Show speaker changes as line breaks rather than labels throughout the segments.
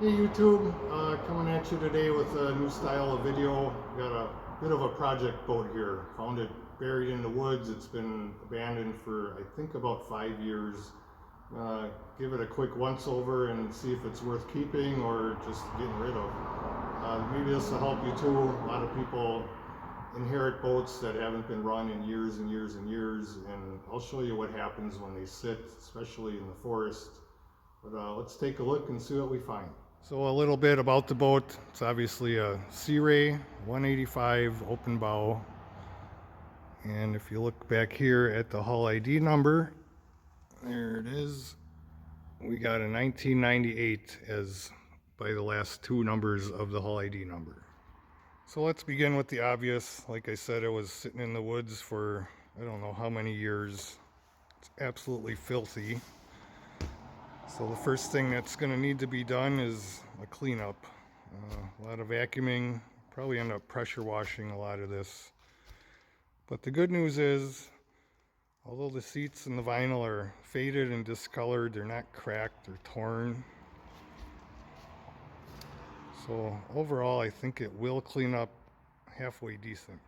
Hey YouTube, coming at you today with a new style of video. Got a bit of a project boat here. Found it buried in the woods. It's been abandoned for I think about 5 years. Give it a quick once over and see if it's worth keeping or just getting rid of. Maybe this will help you too. A lot of people inherit boats that haven't been run in years and years and years, and I'll show you what happens when they sit, especially in the forest. But let's take a look and see what we find. So a little bit about the boat. It's obviously a Sea Ray 185 open bow. And if you look back here at the hull ID number, there it is. We got a 1998 as by the last two numbers of the hull ID number. So let's begin with the obvious. Like I said, it was sitting in the woods for I don't know how many years. It's absolutely filthy. So the first thing that's going to need to be done is a cleanup. A lot of vacuuming, probably end up pressure washing a lot of this. But the good news is, although the seats and the vinyl are faded and discolored, they're not cracked or torn. So overall, I think it will clean up halfway decent.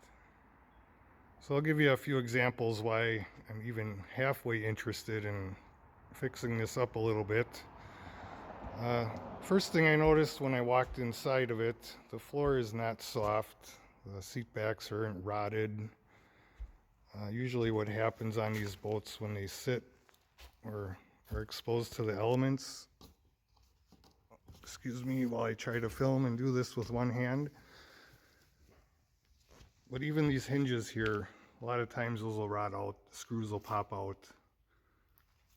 So I'll give you a few examples why I'm even halfway interested in fixing this up a little bit. First thing I noticed when I walked inside of it, the floor is not soft. The seat backs aren't rotted. Usually what happens on these boats when they sit or are exposed to the elements, excuse me while I try to film and do this with one hand, but even these hinges here, a lot of times those will rot out, the screws will pop out.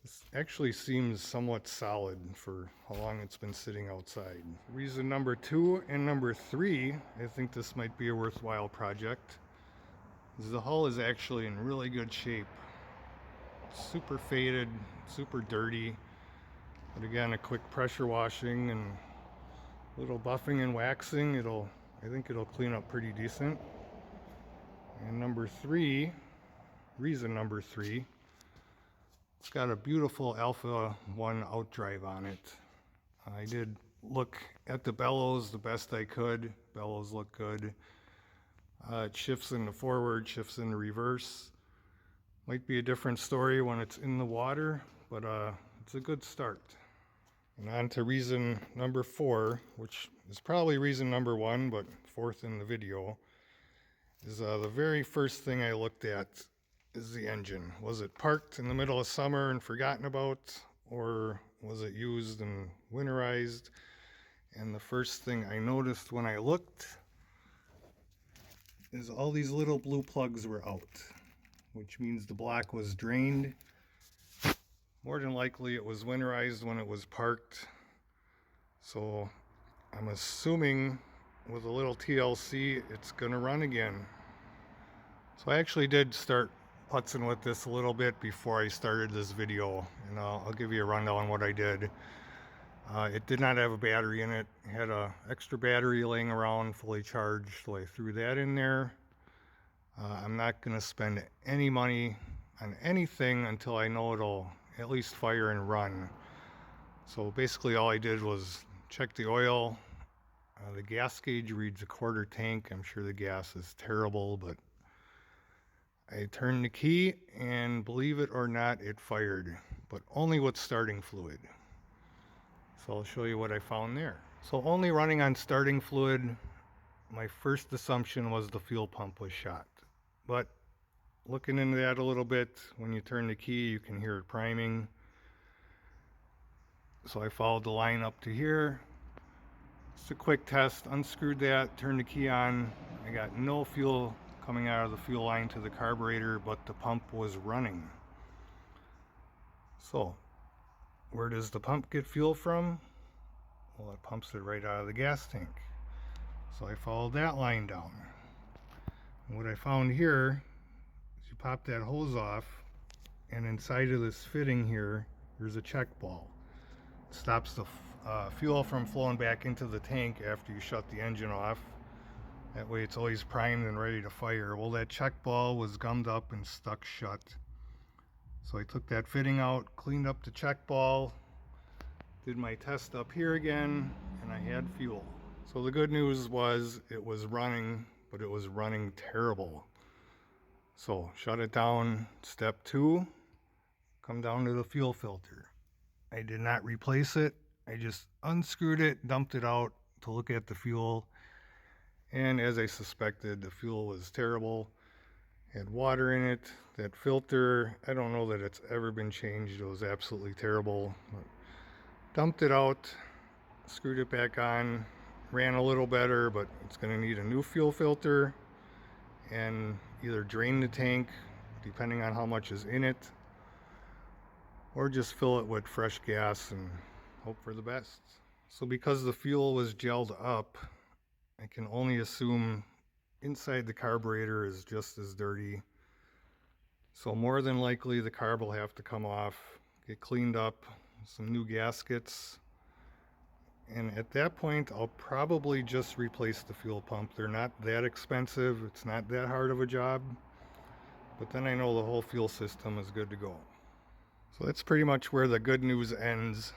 This actually seems somewhat solid for how long it's been sitting outside. Reason number 2 and number 3, I think this might be a worthwhile project, is the hull is actually in really good shape. Super faded, super dirty, but again, a quick pressure washing and a little buffing and waxing, I think it'll clean up pretty decent. And number 3, reason number 3, it's got a beautiful Alpha 1 outdrive on it. I did look at the bellows the best I could. Bellows look good. It shifts in the forward, shifts in the reverse. Might be a different story when it's in the water, but it's a good start. And on to reason number 4, which is probably reason number 1, but fourth in the video, is the very first thing I looked at is the engine. Was it parked in the middle of summer and forgotten about, or was it used and winterized? And the first thing I noticed when I looked is all these little blue plugs were out, which means the block was drained. More than likely it was winterized when it was parked. So I'm assuming with a little TLC it's gonna run again. So I actually did start putzing with this a little bit before I started this video, and I'll give you a rundown on what I did. It did not have a battery in it. It had an extra battery laying around fully charged, so I threw that in there. I'm not going to spend any money on anything until I know it'll at least fire and run. So basically all I did was check the oil. The gas gauge reads a quarter tank. I'm sure the gas is terrible, but I turned the key and believe it or not, it fired, but only with starting fluid. So I'll show you what I found there. So only running on starting fluid, my first assumption was the fuel pump was shot. But looking into that a little bit, when you turn the key, you can hear it priming. So I followed the line up to here. Just a quick test, unscrewed that, turned the key on. I got no fuel coming out of the fuel line to the carburetor, but the pump was running. So where does the pump get fuel from? Well, it pumps it right out of the gas tank. So I followed that line down. And what I found here is you pop that hose off, and inside of this fitting here, there's a check ball. It stops the fuel from flowing back into the tank after you shut the engine off. That way it's always primed and ready to fire. Well, that check ball was gummed up and stuck shut. So I took that fitting out, cleaned up the check ball, did my test up here again, and I had fuel. So the good news was it was running, but it was running terrible. So shut it down. Step 2, come down to the fuel filter. I did not replace it. I just unscrewed it, dumped it out to look at the fuel. And as I suspected, the fuel was terrible. Had water in it. That filter, I don't know that it's ever been changed. It was absolutely terrible. But dumped it out, screwed it back on, ran a little better, but it's going to need a new fuel filter and either drain the tank, depending on how much is in it, or just fill it with fresh gas and hope for the best. So because the fuel was gelled up, I can only assume inside the carburetor is just as dirty. So more than likely the carb will have to come off, get cleaned up, some new gaskets, and at that point I'll probably just replace the fuel pump. They're not that expensive, it's not that hard of a job, but then I know the whole fuel system is good to go. So that's pretty much where the good news ends.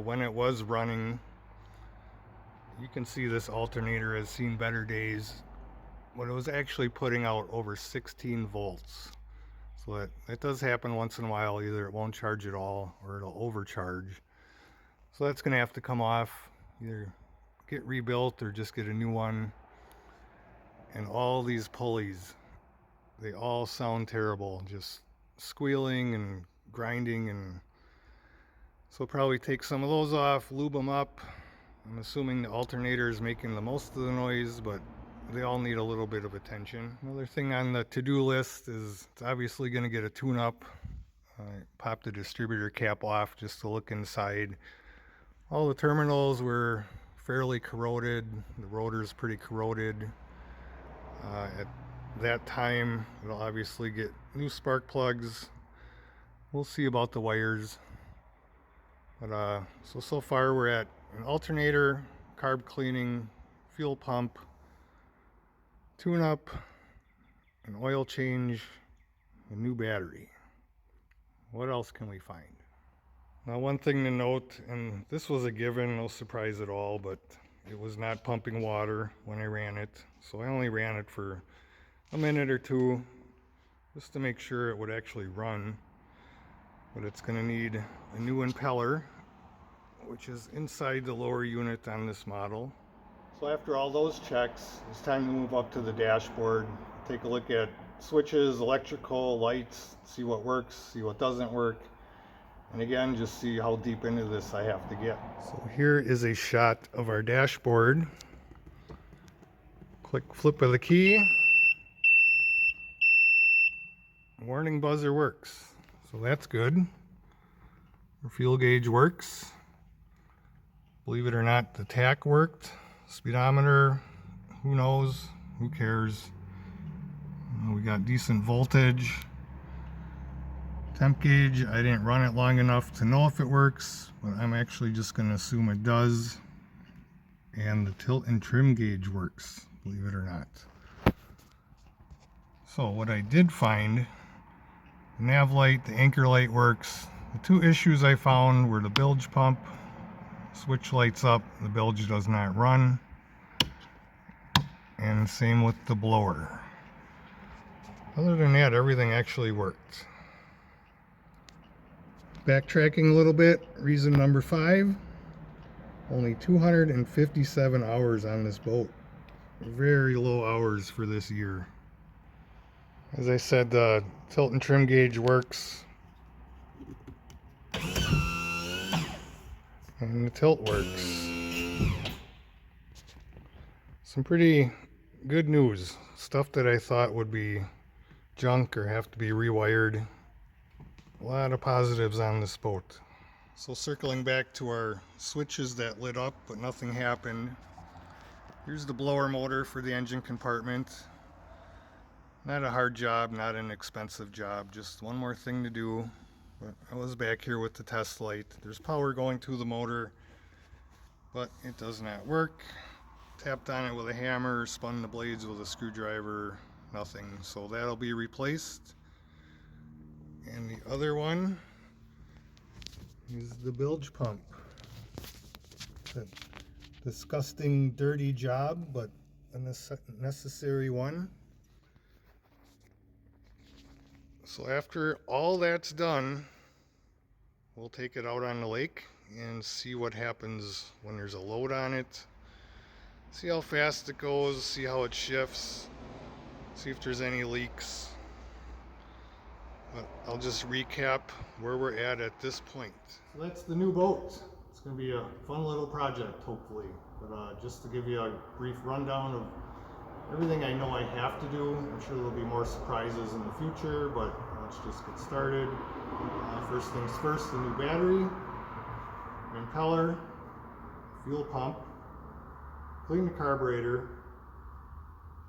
When it was running, you can see this alternator has seen better days when it was actually putting out over 16 volts. So that does happen once in a while. Either it won't charge at all or it'll overcharge. So that's going to have to come off, either get rebuilt or just get a new one. And all these pulleys, they all sound terrible, just squealing and grinding, and so probably take some of those off, lube them up. I'm assuming the alternator is making the most of the noise, but they all need a little bit of attention. Another thing on the to-do list is it's obviously going to get a tune-up. I popped the distributor cap off just to look inside. All the terminals were fairly corroded. The rotor's pretty corroded. At that time, it'll obviously get new spark plugs. We'll see about the wires. But so far we're at an alternator, carb cleaning, fuel pump, tune-up, an oil change, a new battery. What else can we find? Now, one thing to note, and this was a given, no surprise at all, but it was not pumping water when I ran it. So I only ran it for a minute or two just to make sure it would actually run. But it's going to need a new impeller, which is inside the lower unit on this model. So after all those checks, it's time to move up to the dashboard, take a look at switches, electrical, lights, see what works, see what doesn't work, and again, just see how deep into this I have to get. So here is a shot of our dashboard. Click flip of the key. Warning buzzer works, so that's good. Our fuel gauge works. Believe it or not, the tach worked. Speedometer, who knows, who cares. We got decent voltage. Temp gauge, I didn't run it long enough to know if it works, but I'm actually just going to assume it does. And the tilt and trim gauge works, believe it or not. So what I did find, the nav light, the anchor light works. The two issues I found were the bilge pump. Switch lights up, the bilge does not run, and same with the blower. Other than that, everything actually worked. Backtracking a little bit, reason number 5, only 257 hours on this boat. Very low hours for this year. As I said, the tilt and trim gauge works. And the tilt works. Some pretty good news. Stuff that I thought would be junk or have to be rewired. A lot of positives on this boat. So circling back to our switches that lit up but nothing happened. Here's the blower motor for the engine compartment. Not a hard job, not an expensive job, just one more thing to do. But I was back here with the test light. There's power going to the motor, but it does not work. Tapped on it with a hammer, spun the blades with a screwdriver, nothing. So that'll be replaced. And the other one is the bilge pump that disgusting, dirty job, but a necessary one. So after all that's done, we'll take it out on the lake and see what happens when there's a load on it. See how fast it goes, see how it shifts, see if there's any leaks. But I'll just recap where we're at this point. So that's the new boat. It's going to be a fun little project, hopefully. But just to give you a brief rundown of everything I know I have to do. I'm sure there'll be more surprises in the future, but let's just get started. First things first, the new battery, impeller, fuel pump, clean the carburetor.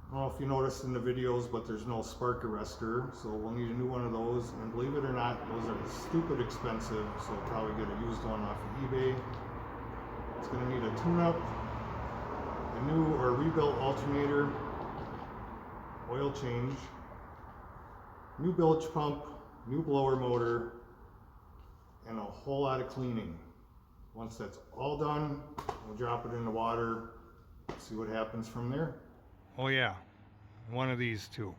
I don't know if you noticed in the videos, but there's no spark arrestor, so we'll need a new one of those. And believe it or not, those are stupid expensive, so we'll probably get a used one off of eBay. It's going to need a tune-up, a new or rebuilt alternator, oil change, new bilge pump, new blower motor, and a whole lot of cleaning. Once that's all done, we'll drop it in the water, see what happens from there. Oh yeah, one of these too.